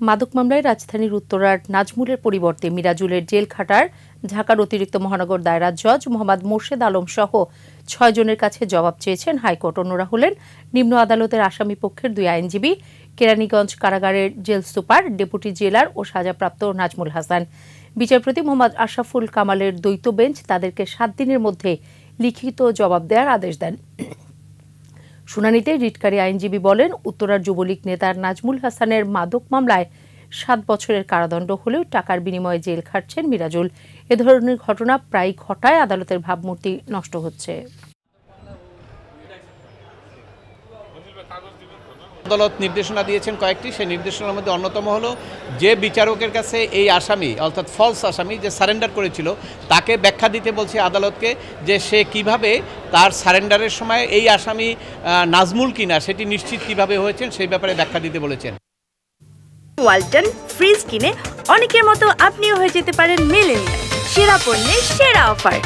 মাদক মামলায় রাজধানীর উত্তরার নাজমুলের পরিবর্তে মিরাজুলের জেল খাটার ঢাকার অতিরিক্ত মহানগর দায়রা জজ মোহাম্মদ মোর্শেদ আলম সহ ৬ জনের কাছে জবাব চেয়েছেন হাইকোর্ট। অন্যরা হলেন নিম্ন আদালতের আসামি পক্ষের ২ আইনজীবী, কেরানীগঞ্জ কারাগারের জেল সুপার, ডেপুটি জেলার ও সাজাপ্রাপ্ত নাজমুল হাসান। বিচারপতি মোহাম্মদ আশরাফুল কামালের দ্বৈত বেঞ্চ তাদেরকে ৭ দিনের মধ্যে লিখিত জবাব দেওয়ার আদেশ দেন। শুনানিতে রিটকারী আইনজীবী বলেন, উত্তরার যুবলীগ নেতা নাজমুল হাসানের মাদক মামলায় ৭ বছরের কারাদণ্ড হলেও টাকার বিনিময়ে জেল খাটছেন মিরাজুল। এ ধরনের ঘটনা প্রায় ঘটায় আদালতের ভাবমূর্তি নষ্ট হচ্ছে। আদালত নির্দেশনা দিয়েছেন কয়েকটি, সেই নির্দেশনার মধ্যে অন্যতম হলো যে বিচারকের কাছে এই আসামি অর্থাৎ ফলস আসামি যে সারেন্ডার করেছিল তাকে ব্যাখ্যা দিতে বলছে আদালতকে যে সে কিভাবে তার সারেন্ডারের সময় এই আসামি নাজমুল কিনা সেটি নিশ্চিত কিভাবে হয়েছেন সেই ব্যাপারে ব্যাখ্যা দিতে বলেছেন। ওয়ালটন ফ্রিজ কিনে অনেকের মতো আপনিও হয়ে যেতে পারেন মিলেনিয়াল। সেরা পণ্যের সেরা অফার।